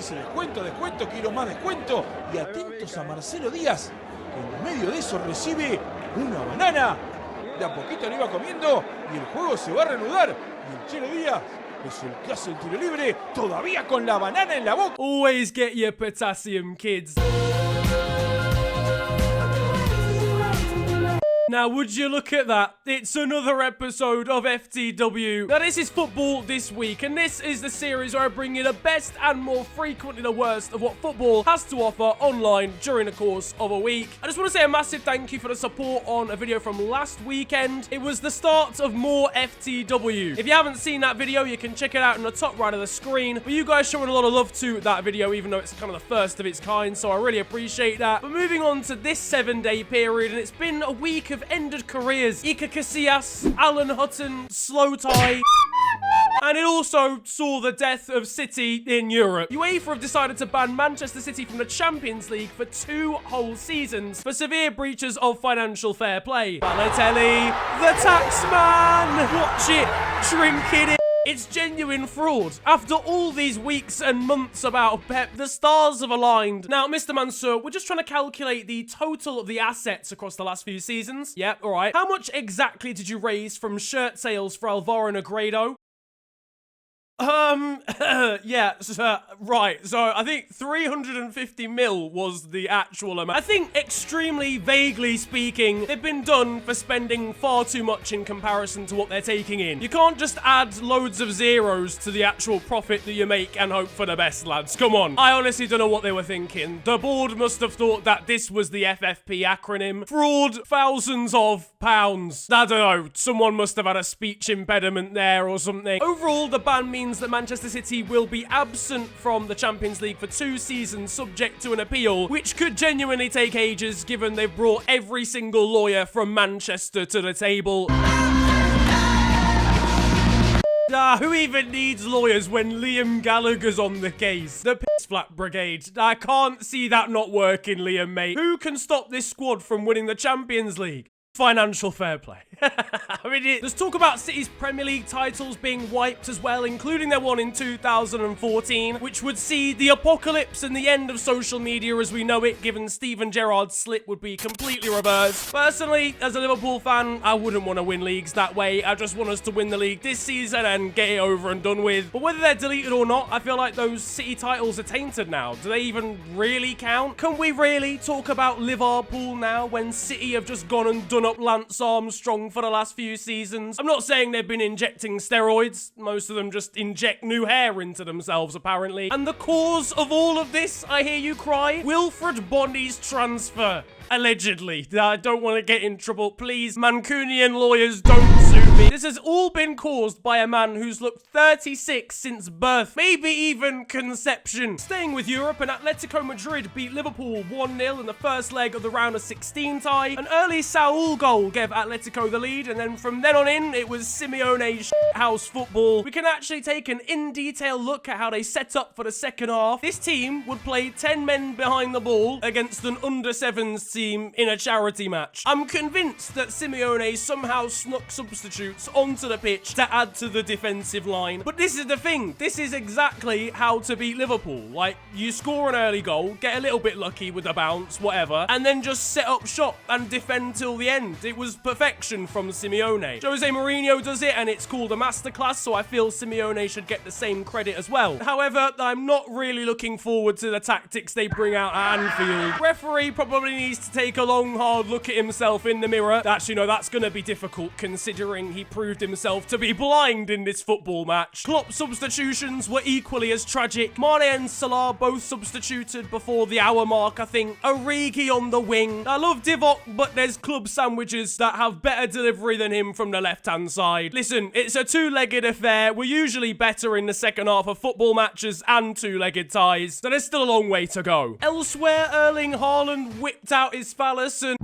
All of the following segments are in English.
dice descuento, quiero más descuento. Y atentos a Marcelo Díaz, que en medio de eso recibe una banana. De a poquito lo iba comiendo y el juego se va a reanudar. Y el Chelo Díaz es el que hace el tiro libre, todavía con la banana en la boca. Always get your potassium, kids. Now, would you look at that? It's another episode of FTW. Now, this is Football This Week, and this is the series where I bring you the best and more frequently the worst of what football has to offer online during the course of a week. I just want to say a massive thank you for the support on a video from last weekend. It was the start of more FTW. If you haven't seen that video, you can check it out in the top right of the screen. But you guys showing a lot of love to that video, even though it's kind of the first of its kind, so I really appreciate that. But moving on to this 7-day period, and it's been a week of ended careers. Iker Casillas, Alan Hutton, Slow Tie. And it also saw the death of City in Europe. UEFA have decided to ban Manchester City from the Champions League for 2 whole seasons for severe breaches of financial fair play. Balotelli, the taxman! Watch it, drinking it. It's genuine fraud. After all these weeks and months about Pep, the stars have aligned. Now, Mr. Mansour, we're just trying to calculate the total of the assets across the last few seasons. Yep, all right. How much exactly did you raise from shirt sales for Alvaro Negredo? Yeah, right, so I think 350 mil was the actual amount. I think, extremely vaguely speaking, they've been done for spending far too much in comparison to what they're taking in. You can't just add loads of zeros to the actual profit that you make and hope for the best, lads. Come on. I honestly don't know what they were thinking. The board must have thought that this was the FFP acronym. Fraud, thousands of pounds. I don't know, someone must have had a speech impediment there or something. Overall, the ban means that Manchester City will be absent from the Champions League for 2 seasons subject to an appeal, which could genuinely take ages given they've brought every single lawyer from Manchester to the table. Who even needs lawyers when Liam Gallagher's on the case? The piss flat brigade. I can't see that not working, Liam, mate. Who can stop this squad from winning the Champions League? Financial fair play. I mean, there's talk about City's Premier League titles being wiped as well, including their one in 2014, which would see the apocalypse and the end of social media as we know it, given Steven Gerrard's slip would be completely reversed. Personally, as a Liverpool fan, I wouldn't want to win leagues that way. I just want us to win the league this season and get it over and done with. But whether they're deleted or not, I feel like those City titles are tainted now. Do they even really count? Can we really talk about Liverpool now when City have just gone and done up Lance Armstrong for the last few seasons? I'm not saying they've been injecting steroids. Most of them just inject new hair into themselves, apparently. And the cause of all of this, I hear you cry? Wilfred Bonny's transfer. Allegedly. I don't want to get in trouble. Please, Mancunian lawyers, don't sue me. This has all been caused by a man who's looked 36 since birth, maybe even conception. Staying with Europe, and Atletico Madrid beat Liverpool 1-0 in the first leg of the round of 16 tie. An early Saul goal gave Atletico the lead, and then from then on in, it was Simeone's house football. We can actually take an in-detail look at how they set up for the second half. This team would play 10 men behind the ball against an under-7s team in a charity match. I'm convinced that Simeone somehow snuck substitutes onto the pitch to add to the defensive line. But this is the thing. This is exactly how to beat Liverpool. Like, you score an early goal, get a little bit lucky with a bounce, whatever, and then just set up shop and defend till the end. It was perfection from Simeone. Jose Mourinho does it, and it's called a masterclass, so I feel Simeone should get the same credit as well. However, I'm not really looking forward to the tactics they bring out at Anfield. Referee probably needs to take a long, hard look at himself in the mirror. Actually, no, that's going to be difficult considering he proved himself to be blind in this football match. Klopp's substitutions were equally as tragic. Mane and Salah both substituted before the hour mark, I think. Origi on the wing. I love Divock, but there's club sandwiches that have better delivery than him from the left-hand side. Listen, it's a two-legged affair. We're usually better in the second half of football matches and two-legged ties, so there's still a long way to go. Elsewhere, Erling Haaland whipped out his phallus and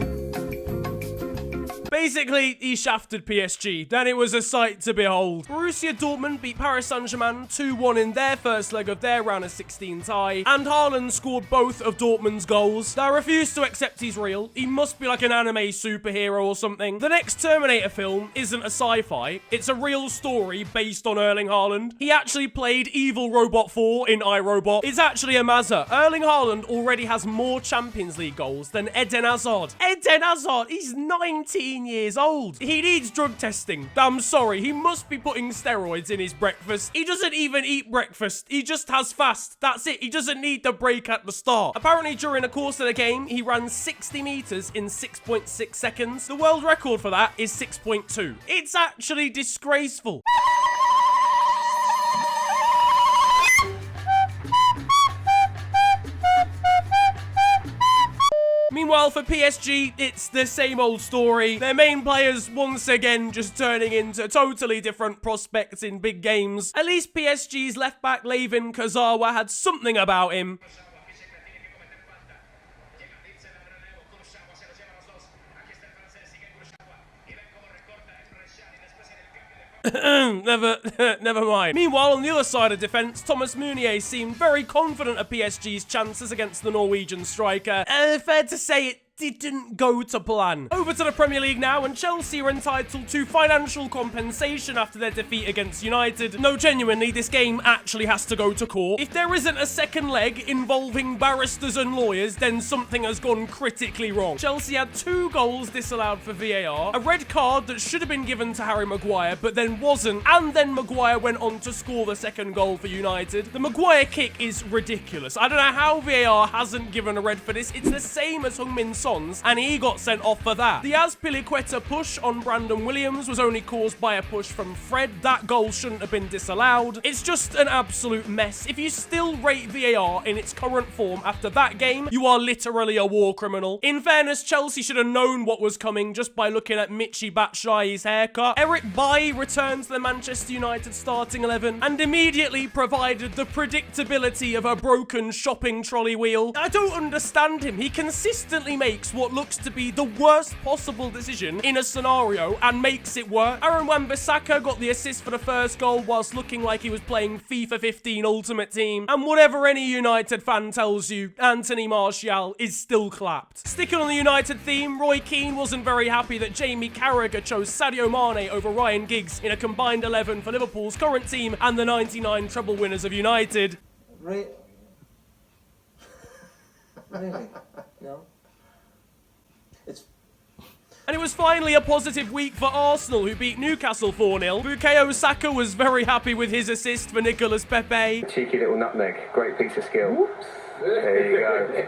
Basically, he shafted PSG. Then it was a sight to behold. Borussia Dortmund beat Paris Saint-Germain 2-1 in their first leg of their round of 16 tie, and Haaland scored both of Dortmund's goals. I refuse to accept he's real. He must be like an anime superhero or something. The next Terminator film isn't a sci-fi. It's a real story based on Erling Haaland. He actually played Evil Robot 4 in iRobot. It's actually a mazza. Erling Haaland already has more Champions League goals than Eden Hazard. Eden Hazard, he's 19 years old. He needs drug testing. I'm sorry, he must be putting steroids in his breakfast. He doesn't even eat breakfast. He just has fast. That's it. He doesn't need the break at the start. Apparently, during the course of the game, he ran 60 meters in 6.6 seconds. The world record for that is 6.2. It's actually disgraceful. Meanwhile, for PSG, it's the same old story. Their main players, once again, just turning into totally different prospects in big games. At least PSG's left-back Layvin Kurzawa had something about him. Never mind. Meanwhile, on the other side of defence, Thomas Meunier seemed very confident of PSG's chances against the Norwegian striker. Fair to say it didn't go to plan. Over to the Premier League now, and Chelsea are entitled to financial compensation after their defeat against United. No, genuinely, this game actually has to go to court. If there isn't a second leg involving barristers and lawyers, then something has gone critically wrong. Chelsea had 2 goals disallowed for VAR, a red card that should have been given to Harry Maguire, but then wasn't, and then Maguire went on to score the second goal for United. The Maguire kick is ridiculous. I don't know how VAR hasn't given a red for this. It's the same as Heung-min Son, and he got sent off for that. The Azpilicueta push on Brandon Williams was only caused by a push from Fred. That goal shouldn't have been disallowed. It's just an absolute mess. If you still rate VAR in its current form after that game, you are literally a war criminal. In fairness, Chelsea should have known what was coming just by looking at Michy Batshuayi's haircut. Eric Bailly returned to the Manchester United starting 11 and immediately provided the predictability of a broken shopping trolley wheel. I don't understand him. He consistently makes what looks to be the worst possible decision in a scenario and makes it work. Aaron Wan-Bissaka got the assist for the first goal whilst looking like he was playing FIFA 15 Ultimate Team. And whatever any United fan tells you, Anthony Martial is still clapped. Sticking on the United theme, Roy Keane wasn't very happy that Jamie Carragher chose Sadio Mane over Ryan Giggs in a combined 11 for Liverpool's current team and the 99 treble winners of United. Really? No? And it was finally a positive week for Arsenal, who beat Newcastle 4-0. Bukayo Saka was very happy with his assist for Nicolas Pepe. Cheeky little nutmeg. Great piece of skill. Whoops. There you go.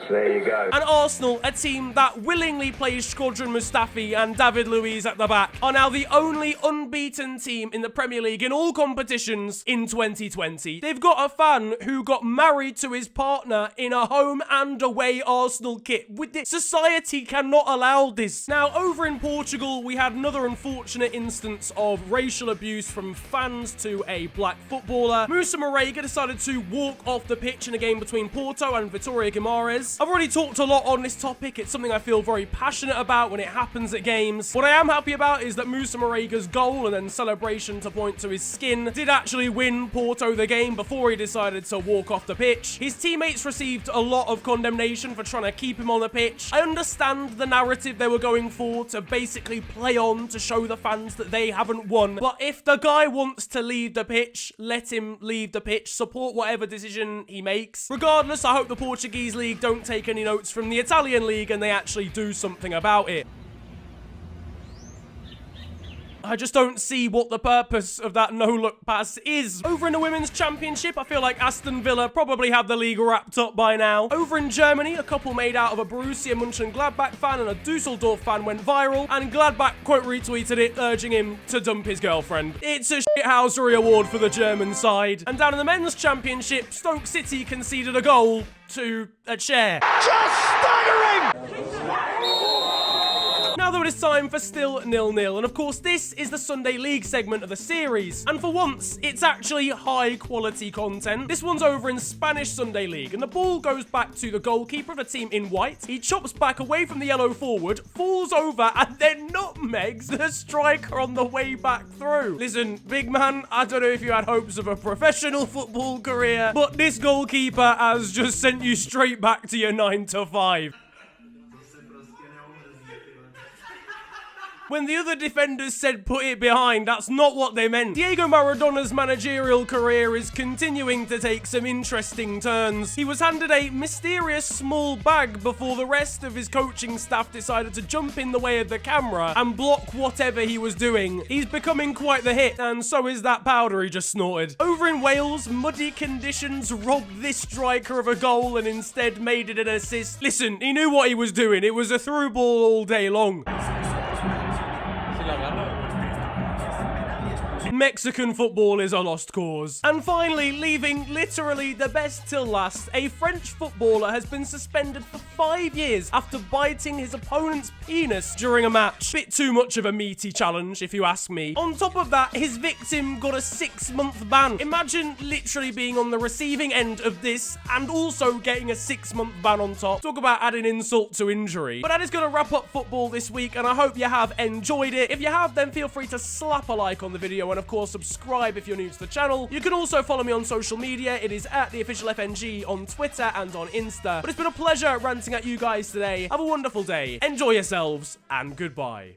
There you go. And Arsenal, a team that willingly plays Shkodran Mustafi and David Luiz at the back, are now the only unbeaten team in the Premier League in all competitions in 2020. They've got a fan who got married to his partner in a home and away Arsenal kit. Society cannot allow this. Now, over in Portugal, we had another unfortunate instance of racial abuse from fans to a black footballer. Moussa Marega decided to walk off the pitch in a game between Porto and Vitória Guimarães. I've already talked a lot on this topic. It's something I feel very passionate about when it happens at games. What I am happy about is that Moussa Marega's goal and then celebration to point to his skin did actually win Porto the game before he decided to walk off the pitch. His teammates received a lot of condemnation for trying to keep him on the pitch. I understand the narrative they were going for to basically play on to show the fans that they haven't won. But if the guy wants to leave the pitch, let him leave the pitch. Support whatever decision he makes. Regardless, I hope the Portuguese league don't take any notes from the Italian league and they actually do something about it. I just don't see what the purpose of that no-look pass is. Over in the Women's Championship, I feel like Aston Villa probably have the league wrapped up by now. Over in Germany, a couple made out of a Borussia Mönchengladbach fan and a Dusseldorf fan went viral, and Gladbach quote retweeted it, urging him to dump his girlfriend. It's a shithousery award for the German side. And down in the Men's Championship, Stoke City conceded a goal to a chair. Just staggering! Now, there it is time for Still 0-0, and of course this is the Sunday League segment of the series, and for once it's actually high quality content. This one's over in Spanish Sunday League, and the ball goes back to the goalkeeper of the team in white. He chops back away from the yellow forward, falls over, and then nutmegs the striker on the way back through. Listen, big man, I don't know if you had hopes of a professional football career, but this goalkeeper has just sent you straight back to your 9 to 5. When the other defenders said put it behind, that's not what they meant. Diego Maradona's managerial career is continuing to take some interesting turns. He was handed a mysterious small bag before the rest of his coaching staff decided to jump in the way of the camera and block whatever he was doing. He's becoming quite the hit, and so is that powder he just snorted. Over in Wales, muddy conditions robbed this striker of a goal and instead made it an assist. Listen, he knew what he was doing. It was a through ball all day long. Mexican football is a lost cause. And finally, leaving literally the best till last, a French footballer has been suspended for 5 years after biting his opponent's penis during a match. Bit too much of a meaty challenge, if you ask me. On top of that, his victim got a 6-month ban. Imagine literally being on the receiving end of this and also getting a 6-month ban on top. Talk about adding insult to injury. But that is going to wrap up football this week, and I hope you have enjoyed it. If you have, then feel free to slap a like on the video, and of course subscribe if you're new to the channel. You can also follow me on social media. It is at @theofficialfng on Twitter and on Insta. But it's been a pleasure ranting at you guys today. Have a wonderful day. Enjoy yourselves, and goodbye.